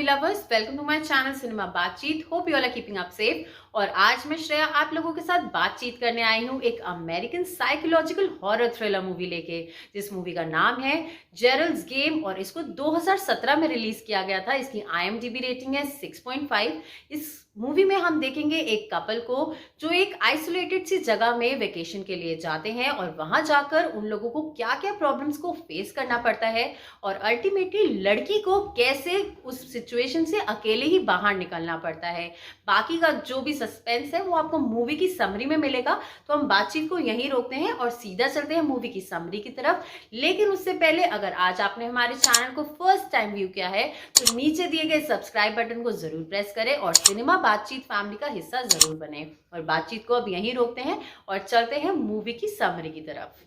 Lovers, welcome to my channel cinema Baatcheet. Hope you all are keeping up safe. और आज मैं श्रेया आप लोगों के साथ बातचीत करने आई हूँ एक American psychological horror thriller movie लेके, जिस मूवी का नाम है जेरल्ड्स गेम और इसको 2017 में रिलीज किया गया था। इसकी IMDb रेटिंग है 6.5। इस मूवी में हम देखेंगे एक कपल को जो एक आइसोलेटेड सी जगह में वेकेशन के लिए जाते हैं और वहां जाकर उन लोगों को क्या क्या प्रॉब्लम्स को फेस करना पड़ता है और अल्टीमेटली लड़की को कैसे उस सिचुएशन से अकेले ही बाहर निकलना पड़ता है। बाकी का जो भी सस्पेंस है वो आपको मूवी की समरी में मिलेगा। तो हम बातचीत को यहीं रोकते हैं और सीधा चलते हैं मूवी की समरी की तरफ। लेकिन उससे पहले अगर आज आपने हमारे चैनल को फर्स्ट टाइम व्यू किया है तो नीचे दिए गए सब्सक्राइब बटन को जरूर प्रेस करें और सिनेमा बातचीत फैमिली का हिस्सा जरूर बने। और बातचीत को अब यहीं रोकते हैं और चलते हैं मूवी की समरी की तरफ।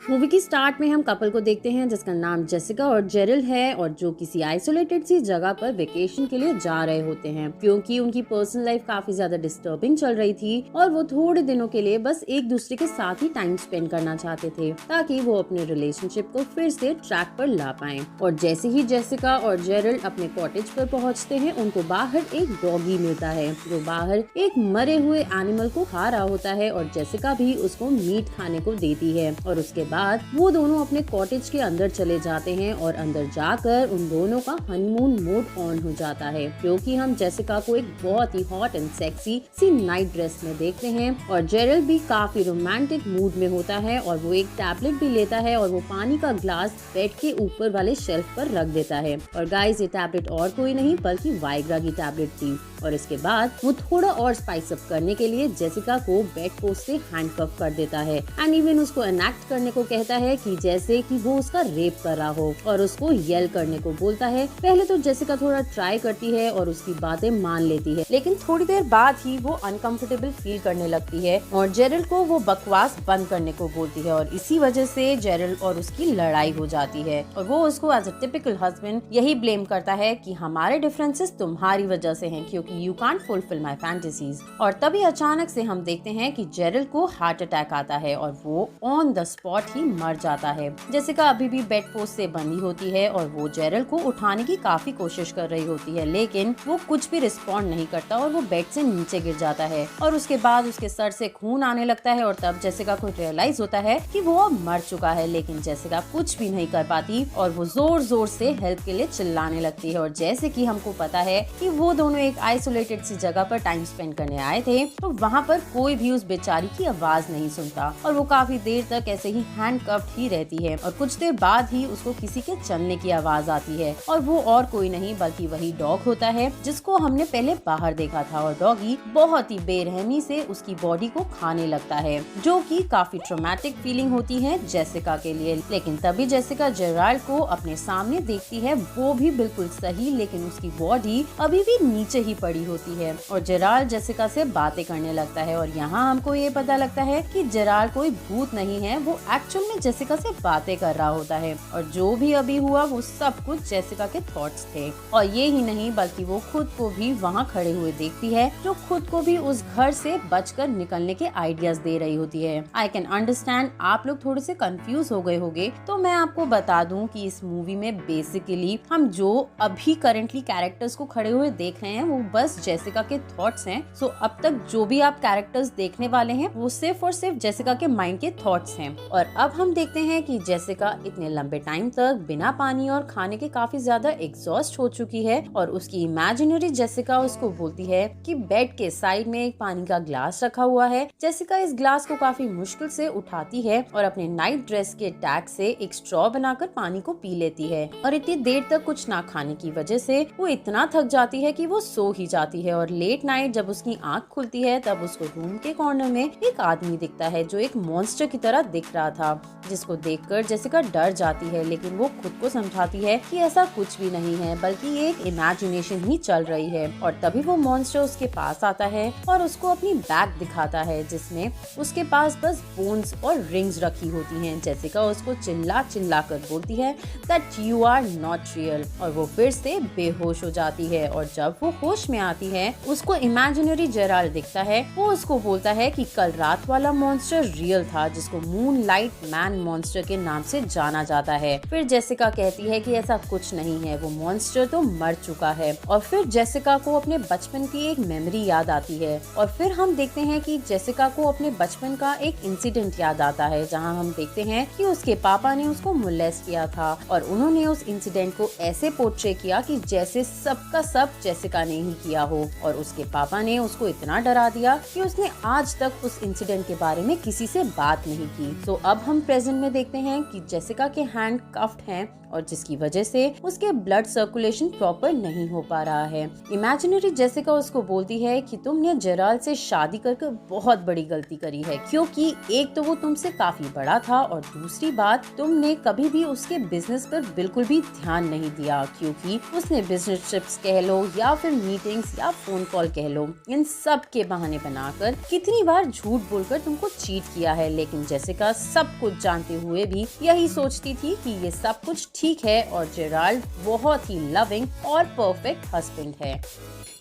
मूवी की स्टार्ट में हम कपल को देखते हैं जिसका नाम जेसिका और जेरल है और जो किसी आइसोलेटेड सी जगह पर वेकेशन के लिए जा रहे होते हैं, क्योंकि उनकी पर्सनल लाइफ काफी ज्यादा डिस्टर्बिंग चल रही थी और वो थोड़े दिनों के लिए बस एक दूसरे के साथ ही टाइम स्पेंड करना चाहते थे ताकि वो अपने रिलेशनशिप को फिर से ट्रैक पर ला पाए। और जैसे ही जेसिका और जेरल अपने कॉटेज पर पहुँचते हैं उनको बाहर एक डॉगी मिलता है जो बाहर एक मरे हुए एनिमल को खा रहा होता है और जेसिका भी उसको मीट खाने को देती है। और उसके बाद वो दोनों अपने कॉटेज के अंदर चले जाते हैं और अंदर जाकर उन दोनों का हनीमून मोड ऑन हो जाता है, क्योंकि हम जेसिका को एक बहुत ही हॉट एंड सेक्सी सी नाइट ड्रेस में देखते हैं और जेरल भी काफी रोमांटिक मूड में होता है और वो एक टैबलेट भी लेता है और वो पानी का ग्लास बेड के ऊपर वाले शेल्फ पर रख देता है। और गाइस, ये टैबलेट और कोई नहीं बल्कि वाइग्रा की टैबलेट थी। और इसके बाद वो थोड़ा और स्पाइस अप करने के लिए जेसिका को बेड पोस्ट से हैंडकफ कर देता है एंड इवन उसको एनेक्ट करने को कहता है कि जैसे कि वो उसका रेप कर रहा हो और उसको येल करने को बोलता है। पहले तो जेसिका थोड़ा ट्राई करती है और उसकी बातें मान लेती है, लेकिन थोड़ी देर बाद ही वो अनकंफर्टेबल फील करने लगती है और जेरल को वो बकवास बंद करने को बोलती है और इसी वजह से जेरल और उसकी लड़ाई हो जाती है और वो उसको एज अ टिपिकल हस्बैंड यही ब्लेम करता है कि हमारे डिफरेंसेस तुम्हारी वजह से हैं क्योंकि you can't fulfil my fantasies. और तभी अचानक से हम देखते हैं कि जेरल को हार्ट अटैक आता है और वो ऑन द स्पॉट ही मर जाता है। जेसिका अभी भी बेड पोस्ट से बंधी होती है और वो जेरल को उठाने की काफी कोशिश कर रही होती है, लेकिन वो कुछ भी रिस्पॉन्ड नहीं करता और वो बेड से नीचे गिर जाता है और उसके बाद उसके सर से खून आने लगता है और तब जेसिका को रियलाइज होता है कि वो अब मर चुका है। लेकिन जेसिका कुछ भी नहीं कर पाती और वो जोर जोर से हेल्प के लिए चिल्लाने लगती है। और जैसे कि हमको पता है कि वो दोनों एक आइसोलेटेड सी जगह पर टाइम स्पेंड करने आए थे, तो वहाँ पर कोई भी उस बेचारी की आवाज नहीं सुनता और वो काफी देर तक ऐसे ही हैंडकफ्ड ही रहती है। और कुछ देर बाद ही उसको किसी के चलने की आवाज आती है और वो और कोई नहीं बल्कि वही डॉग होता है जिसको हमने पहले बाहर देखा था। और डॉगी बहुत ही बेरहमी से उसकी बॉडी को खाने लगता है, जो कि काफी ट्रॉमेटिक फीलिंग होती है जेसिका के लिए। लेकिन तभी जेसिका जेराल्ड को अपने सामने देखती है, वो भी बिल्कुल सही, लेकिन उसकी बॉडी अभी भी नीचे ही पड़ी होती है और जेराल्ड जेसिका से बातें करने लगता है। और यहाँ हमको ये पता लगता है कि जेराल्ड कोई भूत नहीं है, वो एक्चुअल में जेसिका से बातें कर रहा होता है और जो भी अभी हुआ वो सब कुछ जेसिका के थॉट्स थे। और ये ही नहीं बल्कि वो खुद को भी वहाँ खड़े हुए देखती है, जो खुद को भी उस घर से बचकर निकलने के आइडियाज दे रही होती है। आई कैन अंडरस्टैंड आप लोग थोड़े से कंफ्यूज हो गए होंगे, तो मैं आपको बता दूं कि इस मूवी में बेसिकली हम जो अभी करेंटली कैरेक्टर्स को खड़े हुए देख रहे हैं वो बस जेसिका के थॉट्स हैं। सो अब तक जो भी आप कैरेक्टर्स देखने वाले हैं वो सिर्फ और सिर्फ जेसिका के माइंड के थॉट्स हैं। और अब हम देखते हैं कि जेसिका इतने लंबे टाइम तक बिना पानी और खाने के काफी ज्यादा एग्जॉस्ट हो चुकी है और उसकी इमेजिनरी जेसिका उसको बोलती है कि बेड के साइड में एक पानी का ग्लास रखा हुआ है। जेसिका इस ग्लास को काफी मुश्किल से उठाती है और अपने नाइट ड्रेस के टैग से एक स्ट्रॉ बनाकर पानी को पी लेती है। और इतनी देर तक कुछ ना खाने की वजह से वो इतना थक जाती है कि वो सो ही जाती है। और लेट नाइट जब उसकी आंख खुलती है तब उसको रूम के कॉर्नर में एक आदमी दिखता है जो एक मॉन्स्टर की तरह दिख रहा था, जिसको देखकर जेसिका डर जाती है। लेकिन वो खुद को समझाती है कि ऐसा कुछ भी नहीं है बल्कि ये एक इमेजिनेशन ही चल रही है। और तभी वो मॉन्स्टर उसके पास आता है और उसको अपनी बैग दिखाता है जिसमें उसके पास बस बोन्स और रिंग्स रखी होती हैं। जेसिका उसको चिल्ला चिल्ला कर बोलती है that you are not real और वो फिर से बेहोश हो जाती है। और जब वो होश में आती है उसको इमेजिनरी जेराल्ड दिखता है। वो उसको बोलता है कि कल रात वाला मॉन्स्टर रियल था जिसको मूनलाइट मैन मॉन्स्टर के नाम से जाना जाता है। फिर जेसिका कहती है कि ऐसा कुछ नहीं है, वो मॉन्स्टर तो मर चुका है। और फिर जेसिका को अपने बचपन की एक मेमोरी याद आती है और फिर हम देखते हैं कि जेसिका को अपने बचपन का एक इंसिडेंट याद आता है जहां हम देखते हैं कि उसके पापा ने उसको मोलेस्ट किया था और उन्होंने उस इंसिडेंट को ऐसे पोर्ट्रे किया कि जैसे सबका सब जेसिका ने ही किया हो। और उसके पापा ने उसको इतना डरा दिया कि उसने आज तक उस इंसिडेंट के बारे में किसी से बात नहीं की। तो अब हम प्रेजेंट में देखते हैं कि जेसिका के हैंड कफ्ड हैं और जिसकी वजह से उसके ब्लड सर्कुलेशन प्रॉपर नहीं हो पा रहा है। इमेजिनरी जेसिका उसको बोलती है कि तुमने जेराल्ड से शादी करके बहुत बड़ी गलती करी है, क्योंकि एक तो वो तुमसे काफी बड़ा था और दूसरी बात तुमने कभी भी उसके बिजनेस पर बिल्कुल भी ध्यान नहीं दिया, क्योंकि उसने बिजनेस ट्रिप्स कह लो या फिर मीटिंग्स या फोन कॉल कह लो, इन सब के बहाने बनाकर कितनी बार झूठ बोलकर तुमको चीट किया है। लेकिन जेसिका सब कुछ जानते हुए भी यही सोचती थी कि ये सब कुछ ठीक है और जेराल्ड बहुत ही लविंग और परफेक्ट हस्बैंड है।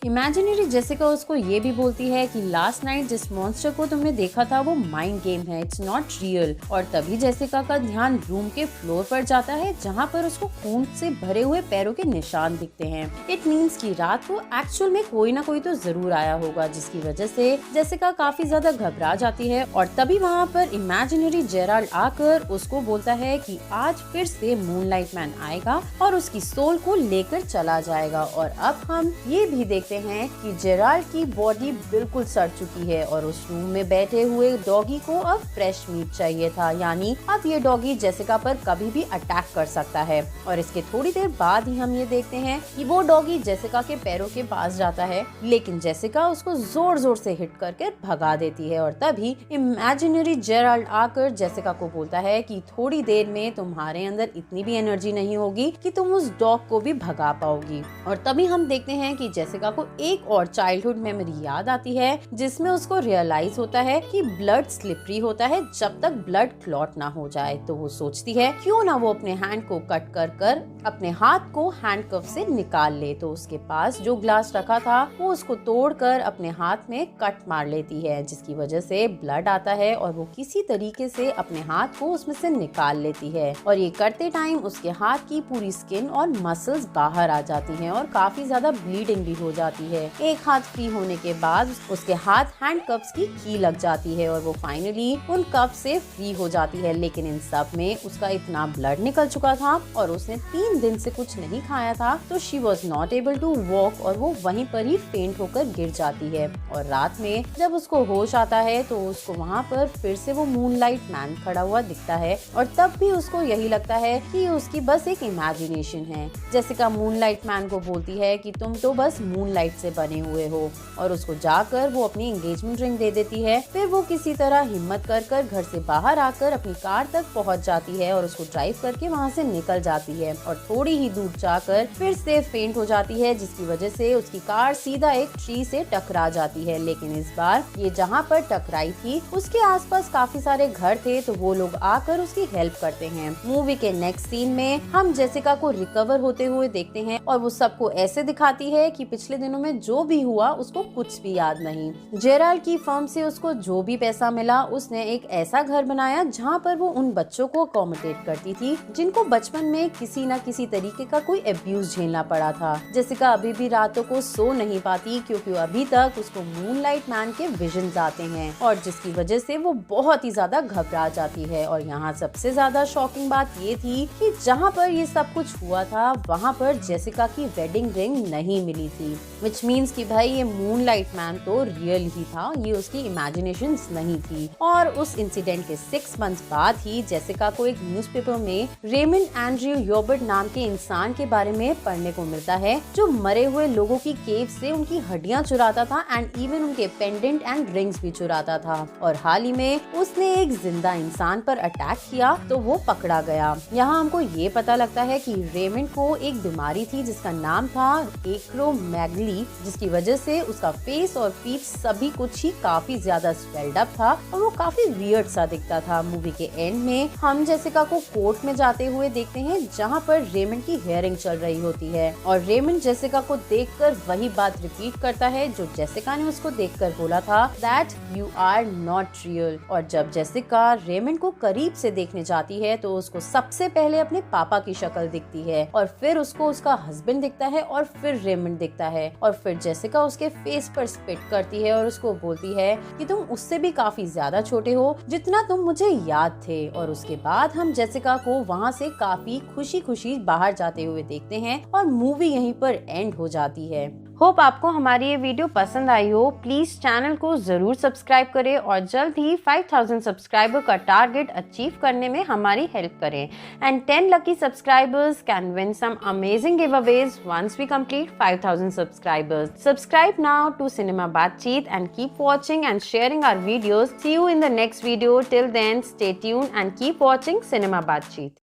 इमेजिनरी जेसिका उसको ये भी बोलती है कि लास्ट नाइट जिस मॉन्स्टर को तुमने देखा था वो माइंड गेम है, इट्स नॉट रियल। और तभी जेसिका का ध्यान रूम के फ्लोर पर जाता है जहाँ पर उसको खून से भरे हुए पैरों के निशान दिखते हैं। इट मीन्स कि रात को एक्चुअल में कोई ना कोई तो जरूर आया होगा, जिसकी वजह से जेसिका काफी ज्यादा घबरा जाती है। और तभी वहाँ पर इमेजिनरी जेराल्ड आकर उसको बोलता है कि आज फिर से मूनलाइट मैन आएगा और उसकी सोल को लेकर चला जाएगा। और अब हम ये भी देखते हैं कि जेराल्ड की बॉडी बिल्कुल सड़ चुकी है और उस रूम में बैठे हुए डॉगी को अब फ्रेश मीट चाहिए था, यानी अब ये डॉगी जेसिका पर कभी भी अटैक कर सकता है। और इसके थोड़ी देर बाद ही हम ये देखते हैं कि वो डॉगी जेसिका के पैरों के पास जाता है, लेकिन जेसिका उसको जोर जोर से हिट करके भगा देती है। और तभी इमेजिनरी जेराल्ड आकर जेसिका को बोलता है कि थोड़ी देर में तुम्हारे अंदर इतनी भी एनर्जी नहीं होगी कि तुम उस डॉग को भी भगा पाओगी। और तभी हम देखते हैं कि जेसिका को एक और चाइल्डहुड मेमोरी याद आती है जिसमें उसको रियलाइज होता है कि ब्लड स्लिपरी होता है जब तक ब्लड क्लॉट ना हो जाए। तो वो सोचती है क्यों ना वो अपने हैंड को कट कर कर अपने हाथ को हैंडकफ से निकाल ले। तो उसके पास जो ग्लास रखा था वो उसको तोड़कर अपने हाथ में कट मार लेती है, जिसकी वजह से ब्लड आता है और वो किसी तरीके से अपने हाथ को उसमें से निकाल लेती है। और ये करते टाइम उसके हाथ की पूरी स्किन और मसल्स बाहर आ जाती हैं और काफी ज्यादा ब्लीडिंग भी हो जाती है। एक हाथ फ्री होने के बाद उसके हाथ हैंड कप्स की लग जाती है और वो फाइनली उन कप से फ्री हो जाती है। लेकिन इन सब में उसका इतना ब्लड निकल चुका था और उसने 3 दिन से कुछ नहीं खाया था, तो she was not able to walk और वो वहीं पर ही फेंट होकर गिर जाती है। और रात में जब उसको होश आता है तो उसको वहाँ पर फिर से वो मूनलाइट मैन खड़ा हुआ दिखता है और तब भी उसको यही लगता है कि उसकी बस एक इमेजिनेशन है। जेसिका मूनलाइट मैन को बोलती है कि तुम तो बस मूनलाइट से बने हुए हो और उसको जाकर वो अपनी एंगेजमेंट रिंग दे देती है। फिर वो किसी तरह हिम्मत कर घर से बाहर आकर अपनी कार तक पहुंच जाती है और उसको ड्राइव करके वहां से निकल जाती है और थोड़ी ही दूर जाकर फिर से फेंट हो जाती है, जिसकी वजह से उसकी कार सीधा एक ट्री से टकरा जाती है। लेकिन इस बार ये जहाँ पर टकराई थी उसके आसपास काफी सारे घर थे, तो वो लोग आकर उसकी हेल्प करते हैं। मूवी के नेक्स्ट सीन में हम जेसिका को रिकवर होते हुए देखते हैं और वो सबको ऐसे दिखाती है कि पिछले दिनों में जो भी हुआ उसको कुछ भी याद नहीं। जेराल्ड की फर्म से उसको जो भी पैसा मिला उसने एक ऐसा घर बनाया जहाँ पर वो उन बच्चों को अकोमोडेट करती थी जिनको बचपन में किसी न किसी तरीके का कोई अब्यूज झेलना पड़ा था। जेसिका अभी भी रातों को सो नहीं पाती क्योंकि अभी तक उसको मूनलाइट मैन के विजन्स आते हैं और जिसकी वजह से वो बहुत ही ज्यादा घबरा जाती है। और यहाँ सबसे ज्यादा शॉकिंग बात ये थी कि जहाँ पर ये सब कुछ हुआ था वहाँ पर जेसिका की वेडिंग रिंग नहीं मिली थी, विच मीन्स कि भाई ये मूनलाइट मैन तो रियल ही था, ये उसकी इमेजिनेशंस नहीं थी। और उस इंसिडेंट के 6 मंथ्स बाद ही जेसिका को एक न्यूज़पेपर में रेमंड एंड्रयू योबर्ट नाम के इंसान के बारे में पढ़ने को मिलता है जो मरे हुए लोगों की केव से उनकी हड्डियां चुराता था एंड इवन उनके पेंडेंट एंड रिंग्स भी चुराता था। और हाल ही में उसने एक जिंदा इंसान पर अटैक किया तो वो पकड़ा गया। यहाँ हमको ये पता लगता है कि रेमंड को एक बीमारी थी जिसका नाम था एक्रोमेगली, बिलीफ, जिसकी वजह से उसका फेस और फीट सभी कुछ ही काफी ज्यादा स्वेल्ड अप था और वो काफी वियर्ड सा दिखता था। मूवी के एंड में हम जेसिका को कोर्ट में जाते हुए देखते हैं, जहाँ पर रेमंड की हियरिंग चल रही होती है और रेमंड जेसिका को देखकर वही बात रिपीट करता है जो जेसिका ने उसको देखकर बोला था, that you are not real. और जब जेसिका रेमंड को करीब से देखने जाती है तो उसको सबसे पहले अपने पापा की शक्ल दिखती है और फिर उसको उसका हस्बैंड दिखता है और फिर रेमंड दिखता है और फिर जेसिका उसके फेस पर स्पिट करती है और उसको बोलती है कि तुम उससे भी काफी ज्यादा छोटे हो जितना तुम मुझे याद थे। और उसके बाद हम जेसिका को वहाँ से काफी खुशी खुशी बाहर जाते हुए देखते हैं और मूवी यहीं पर एंड हो जाती है। होप आपको हमारी ये वीडियो पसंद आई हो। प्लीज चैनल को जरूर सब्सक्राइब करें और जल्द ही 5000 सब्सक्राइबर का टारगेट अचीव करने में हमारी हेल्प करें। And 10 lucky subscribers can win some amazing giveaways once we complete 5000 subscribers. Subscribe now to Cinema Baatcheet and keep watching and sharing our videos. See you in the next video. Till then, stay tuned and keep watching Cinema Baatcheet.